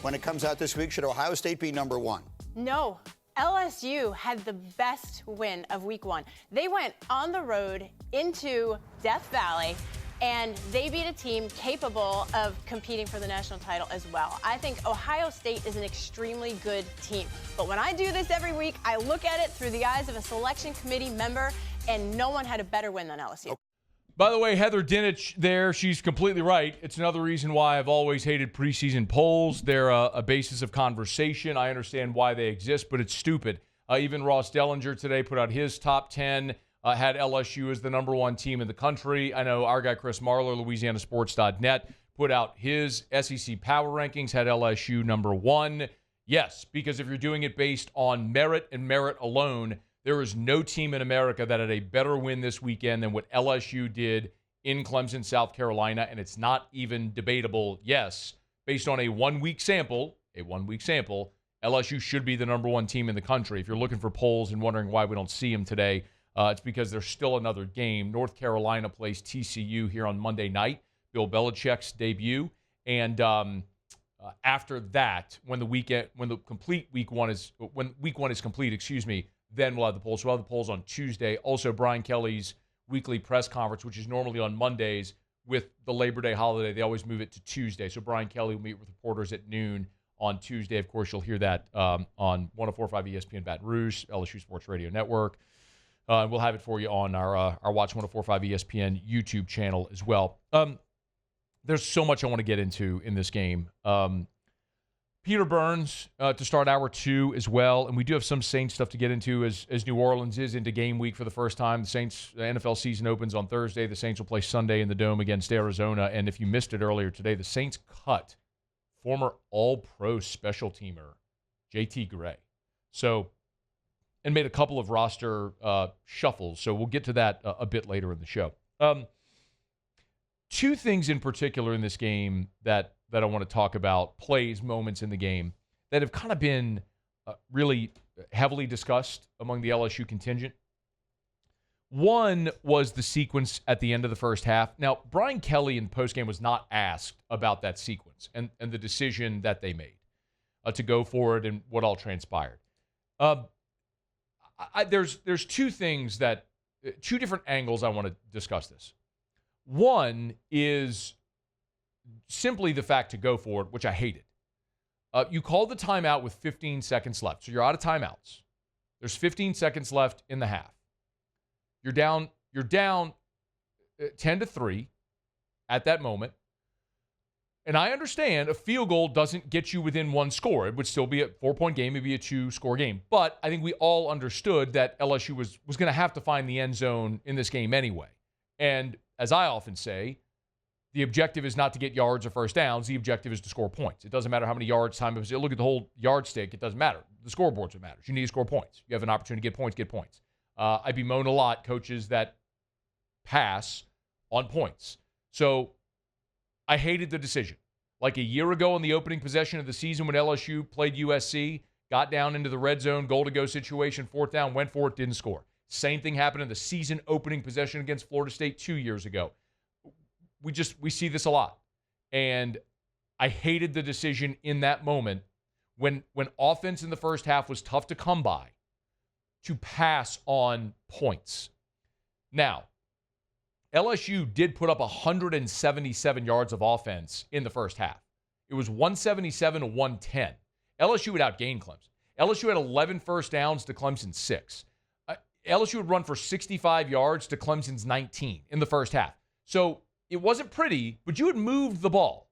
when it comes out this week? Should Ohio State be number one? No. LSU had the best win of week 1. They went on the road into Death Valley, and they beat a team capable of competing for the national title as well. I think Ohio State is an extremely good team. But when I do this every week, I look at it through the eyes of a selection committee member, and no one had a better win than LSU. By the way, Heather Dinich there, she's completely right. It's another reason why I've always hated preseason polls. They're a basis of conversation. I understand why they exist, but it's stupid. Even Ross Dellinger today put out his top 10, had LSU as the number 1 team in the country. I know our guy Chris Marler, LouisianaSports.net, put out his SEC power rankings, had LSU number 1. Yes, because if you're doing it based on merit and merit alone, there is no team in America that had a better win this weekend than what LSU did in Clemson, South Carolina, and it's not even debatable. Yes, based on a one-week sample, LSU should be the number 1 team in the country. If you're looking for polls and wondering why we don't see them today, it's because there's still another game. North Carolina plays TCU here on Monday night, Bill Belichick's debut, and after that, when week 1 is complete, then we'll have the polls. So we'll have the polls on Tuesday. Also, Brian Kelly's weekly press conference, which is normally on Mondays, with the Labor Day holiday, they always move it to Tuesday. So Brian Kelly will meet with reporters at noon on Tuesday. Of course, you'll hear that on 104.5 ESPN Baton Rouge, LSU Sports Radio Network. We'll have it for you on our Watch 104.5 ESPN YouTube channel as well. There's so much I want to get into in this game. Peter Burns to start hour 2 as well. And we do have some Saints stuff to get into as New Orleans is into game week for the first time. The Saints NFL season opens on Thursday. The Saints will play Sunday in the Dome against Arizona. And if you missed it earlier today, the Saints cut former All-Pro special teamer JT Gray. And made a couple of roster shuffles. So we'll get to that a bit later in the show. 2 things in particular in this game that I want to talk about, plays, moments in the game, that have kind of been really heavily discussed among the LSU contingent. One was the sequence at the end of the first half. Now, Brian Kelly in postgame was not asked about that sequence and the decision that they made to go for it and what all transpired. There's 2 things that, 2 different angles I want to discuss this. One is simply the fact to go for it, which I hated. You called the timeout with 15 seconds left. So you're out of timeouts. There's 15 seconds left in the half. You're down 10-3 at that moment. And I understand a field goal doesn't get you within 1 score. It would still be a 4-point game. It'd be a 2-score game. But I think we all understood that LSU was going to have to find the end zone in this game anyway. And as I often say, the objective is not to get yards or first downs. The objective is to score points. It doesn't matter how many yards, time of it. Look at the whole yardstick. It doesn't matter. The scoreboard's what matters. You need to score points. You have an opportunity to get points. I bemoan a lot coaches that pass on points. So I hated the decision. Like a year ago on the opening possession of the season when LSU played USC, got down into the red zone, goal-to-go situation, 4th down, went for it, didn't score. Same thing happened in the season opening possession against Florida State 2 years ago. We see this a lot. And I hated the decision in that moment when offense in the first half was tough to come by to pass on points. Now, LSU did put up 177 yards of offense in the first half. It was 177 to 110. LSU would outgain Clemson. LSU had 11 first downs to Clemson's 6. LSU would run for 65 yards to Clemson's 19 in the first half. So it wasn't pretty, but you had moved the ball.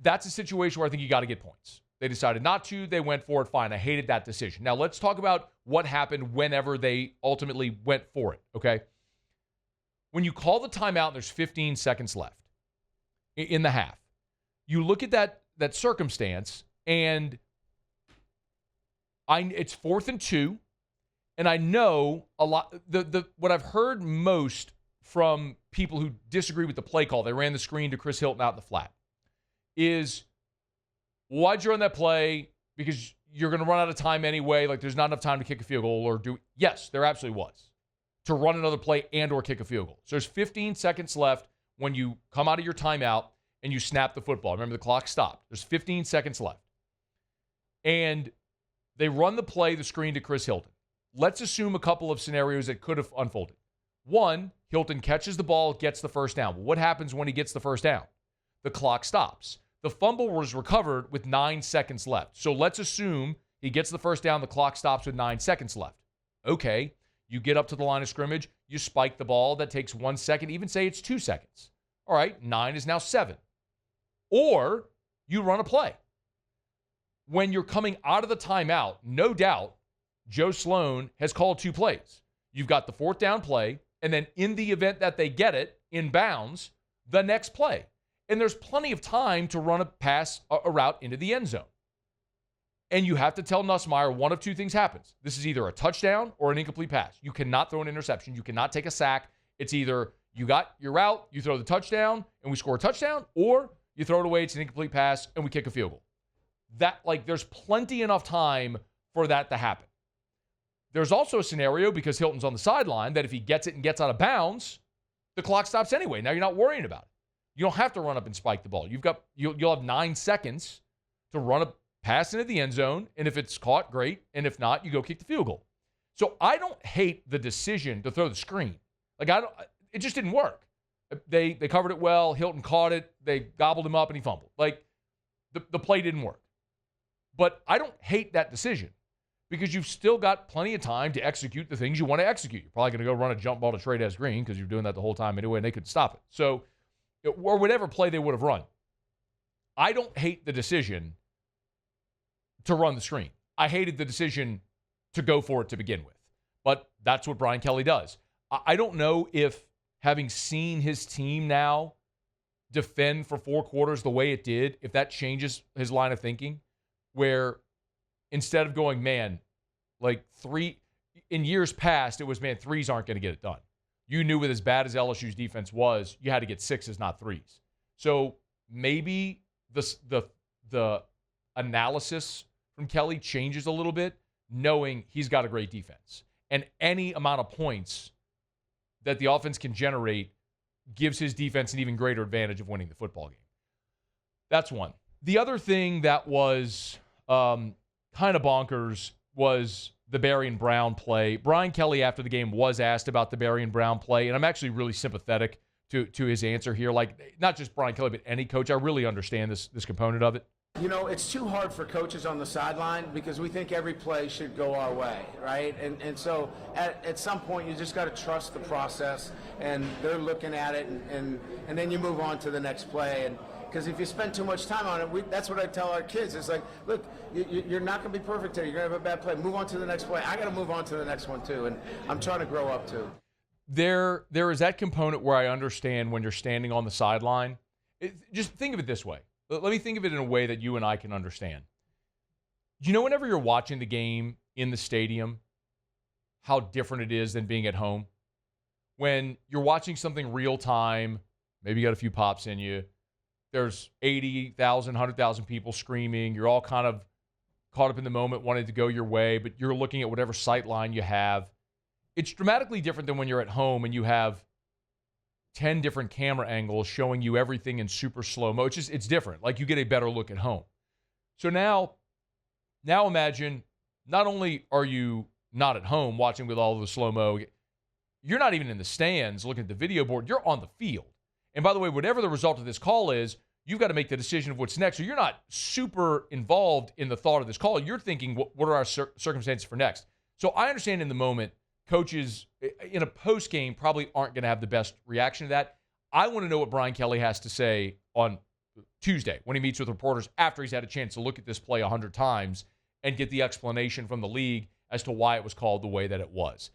That's a situation where I think you got to get points. They decided not to. They went for it. Fine. I hated that decision. Now, let's talk about what happened whenever they ultimately went for it, okay? When you call the timeout and there's 15 seconds left in the half, you look at that circumstance, and it's 4th and 2, and I know a lot. What I've heard most from people who disagree with the play call, they ran the screen to Chris Hilton out in the flat, is why'd you run that play? Because you're going to run out of time anyway. Like, there's not enough time to kick a field goal or do. Yes, there absolutely was. To run another play and or kick a field goal. So there's 15 seconds left when you come out of your timeout and you snap the football. Remember, the clock stopped. There's 15 seconds left. and they run the play, the screen to Chris Hilton. Let's assume a couple of scenarios that could have unfolded. One, Hilton catches the ball, gets the first down. Well, what happens when he gets the first down? The clock stops. The fumble was recovered with 9 seconds left. So let's assume he gets the first down, the clock stops with 9 seconds left. Okay, you get up to the line of scrimmage, you spike the ball, that takes 1 second, even say it's 2 seconds. All right, 9 is now 7. Or you run a play. When you're coming out of the timeout, no doubt, Joe Sloan has called 2 plays. You've got the 4th down play, and then in the event that they get it in bounds, the next play. And there's plenty of time to run a route into the end zone. And you have to tell Nussmeier one of 2 things happens. This is either a touchdown or an incomplete pass. You cannot throw an interception. You cannot take a sack. It's either you got your route, you throw the touchdown, and we score a touchdown, or you throw it away, it's an incomplete pass, and we kick a field goal. There's plenty enough time for that to happen. There's also a scenario, because Hilton's on the sideline, that if he gets it and gets out of bounds, the clock stops anyway. Now you're not worrying about it. You don't have to run up and spike the ball. You'll have 9 seconds to run a pass into the end zone, and if it's caught, great. And if not, you go kick the field goal. So I don't hate the decision to throw the screen. It just didn't work. They covered it well. Hilton caught it. They gobbled him up, and he fumbled. The play didn't work. But I don't hate that decision, because you've still got plenty of time to execute the things you want to execute. You're probably going to go run a jump ball to Trey'Dez Green, because you're doing that the whole time anyway, and they couldn't stop it. So, or whatever play they would have run. I don't hate the decision to run the screen. I hated the decision to go for it to begin with. But that's what Brian Kelly does. I don't know if, having seen his team now defend for 4 quarters the way it did, if that changes his line of thinking, where instead of going, man, 3, in years past, it was, man, 3s aren't going to get it done. You knew with as bad as LSU's defense was, you had to get 6s, not 3s. So maybe the analysis from Kelly changes a little bit, knowing he's got a great defense. And any amount of points that the offense can generate gives his defense an even greater advantage of winning the football game. That's one. The other thing that was kind of bonkers was the Barion Brown play. Brian Kelly, after the game, was asked about the Barion Brown play, and I'm actually really sympathetic to his answer here. Not just Brian Kelly, but any coach. I really understand this component of it. You know, it's too hard for coaches on the sideline, because we think every play should go our way, right? And so at some point, you just got to trust the process, and they're looking at it, and then you move on to the next play. And because if you spend too much time on it, that's what I tell our kids. It's like, look, you're not going to be perfect today. You're going to have a bad play. Move on to the next play. I got to move on to the next one, too, and I'm trying to grow up, too. There is that component where I understand when you're standing on the sideline. Just think of it this way. Let me think of it in a way that you and I can understand. Whenever you're watching the game in the stadium, how different it is than being at home? When you're watching something real time, maybe you got a few pops in you, there's 80,000, 100,000 people screaming, you're all kind of caught up in the moment, wanting to go your way, but you're looking at whatever sight line you have. It's dramatically different than when you're at home and you have 10 different camera angles showing you everything in super slow-mo. It's different. You get a better look at home. So now imagine, not only are you not at home watching with all of the slow-mo, you're not even in the stands looking at the video board. You're on the field. And by the way, whatever the result of this call is, you've got to make the decision of what's next. So you're not super involved in the thought of this call. You're thinking, what are our circumstances for next? So I understand in the moment, coaches in a post game probably aren't going to have the best reaction to that. I want to know what Brian Kelly has to say on Tuesday when he meets with reporters after he's had a chance to look at this play 100 times and get the explanation from the league as to why it was called the way that it was.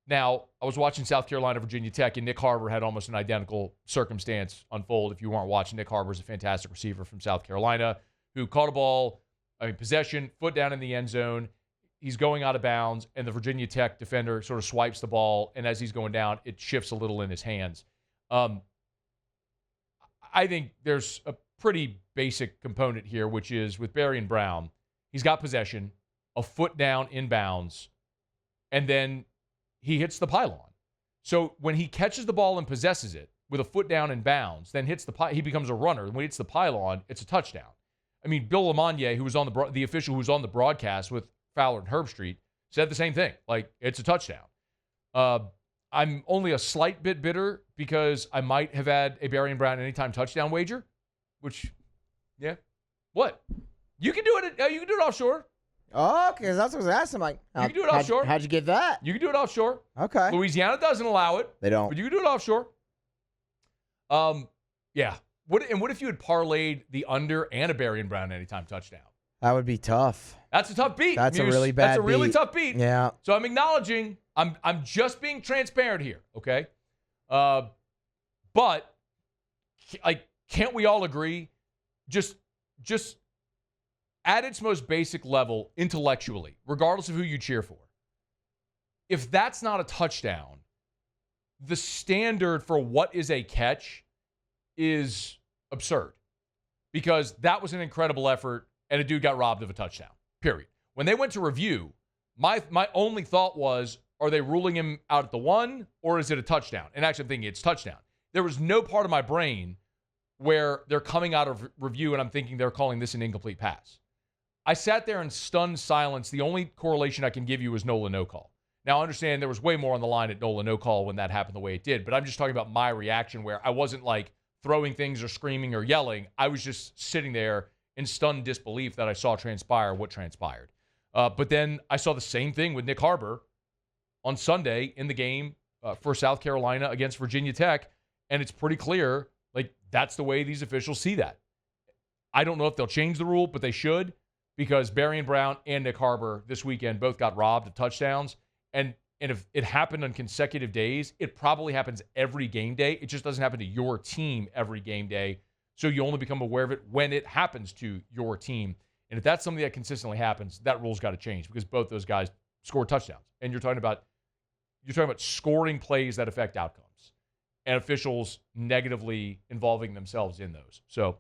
Now, I was watching South Carolina, Virginia Tech, and Nick Harbor had almost an identical circumstance unfold. If you weren't watching, Nick Harbor is a fantastic receiver from South Carolina who caught a ball, possession, foot down in the end zone. He's going out of bounds, and the Virginia Tech defender sort of swipes the ball, and as he's going down, it shifts a little in his hands. I think there's a pretty basic component here, which is with Barion Brown, he's got possession, a foot down in bounds, and then he hits the pylon. So when he catches the ball and possesses it with a foot down in bounds, then hits he becomes a runner. And when he hits the pylon, it's a touchdown. I mean, Bill LeMonnier, who was on the official who was on the broadcast with Fowler and Herbstreit, said the same thing. Like, it's a touchdown. I'm only a slight bit bitter because I might have had a Barion Brown anytime touchdown wager, which, yeah. What? You can do it. You can do it offshore. Oh, okay. That's what I was asking. Like, you can do it offshore. How'd you get that? You can do it offshore. Okay. Louisiana doesn't allow it. They don't. But you can do it offshore. Yeah. What if you had parlayed the under and a Barion Brown anytime touchdown? That would be tough. That's a tough beat. That's a really bad That's a really beat. tough beat. Yeah. So I'm acknowledging. I'm just being transparent here. Okay. But like, can't we all agree? Just at its most basic level, intellectually, regardless of who you cheer for, if that's not a touchdown, the standard for what is a catch is absurd, because that was an incredible effort and a dude got robbed of a touchdown, period. When they went to review, my only thought was, are they ruling him out at the 1 or is it a touchdown? And actually I'm thinking it's touchdown. There was no part of my brain where they're coming out of review and I'm thinking they're calling this an incomplete pass. I sat there in stunned silence. The only correlation I can give you is Nola no call. Now, I understand there was way more on the line at Nola no call when that happened the way it did, but I'm just talking about my reaction, where I wasn't like throwing things or screaming or yelling. I was just sitting there in stunned disbelief that I saw transpire what transpired. But then I saw the same thing with Nick Harbor on Sunday in the game for South Carolina against Virginia Tech, and it's pretty clear, like, that's the way these officials see that. I don't know if they'll change the rule, but they should, because Barion Brown and Nick Harbor this weekend both got robbed of touchdowns. And if it happened on consecutive days, it probably happens every game day. It just doesn't happen to your team every game day. So you only become aware of it when it happens to your team. And if that's something that consistently happens, that rule's got to change, because both those guys scored touchdowns. And you're talking about scoring plays that affect outcomes and officials negatively involving themselves in those. So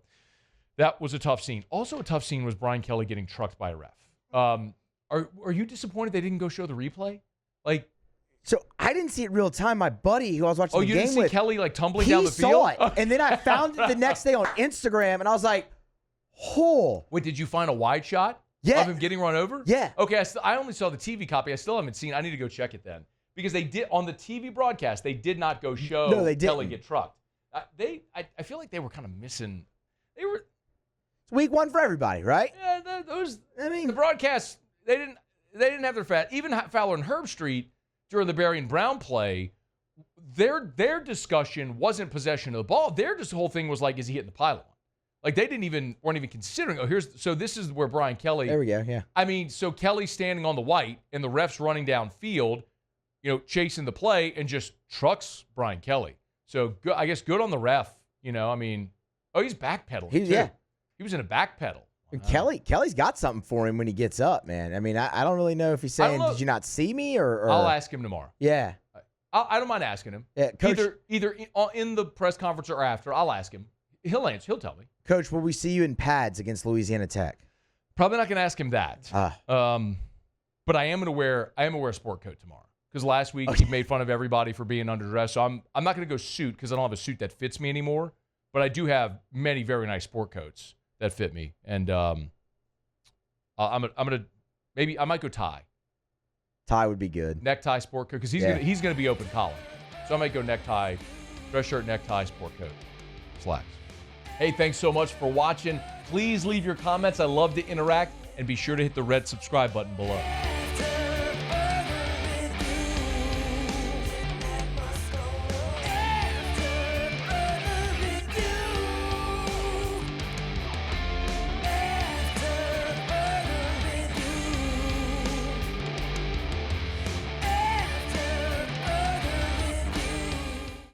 that was a tough scene. Also a tough scene was Brian Kelly getting trucked by a ref. Are you disappointed they didn't go show the replay? Like, so I didn't see it real time. My buddy who I was watching the game with. Oh, you didn't see Kelly like tumbling down the field? He saw it. And then I found it the next day on Instagram, and I was like, oh. Wait, did you find a wide shot of him getting run over? Yeah. Okay, I only saw the TV copy. I still haven't seen. I need to go check it then. Because they did, on the TV broadcast, they did not go show Kelly get trucked. I feel like they were kind of missing. It's week 1 for everybody, right? Yeah, the broadcasts, they didn't have their fat. Even Fowler and Herbstreit during the Barion Brown play, their discussion wasn't possession of the ball. Their whole thing was like, is he hitting the pylon? Like, they weren't even considering. So this is where Brian Kelly. There we go. Yeah. I mean, so Kelly's standing on the white and the ref's running downfield, chasing the play, and just trucks Brian Kelly. So I guess good on the ref. I mean, he's backpedaling. He was in a backpedal. Kelly's got something for him when he gets up, man. I mean, I don't really know if he's saying, did you not see me? Or I'll ask him tomorrow. Yeah. I don't mind asking him. Yeah, Coach, either in the press conference or after. I'll ask him. He'll answer. He'll tell me. Coach, will we see you in pads against Louisiana Tech? Probably not going to ask him that. But I am going to wear a sport coat tomorrow, because last week he made fun of everybody for being underdressed. So I'm not going to go suit, because I don't have a suit that fits me anymore. But I do have many very nice sport coats that fit me, and I'm gonna maybe I might go tie. Tie would be good. Necktie sport coat, because he's gonna be open collar, so I might go necktie, dress shirt, necktie, sport coat, slacks. Hey, thanks so much for watching. Please leave your comments. I love to interact, and be sure to hit the red subscribe button below.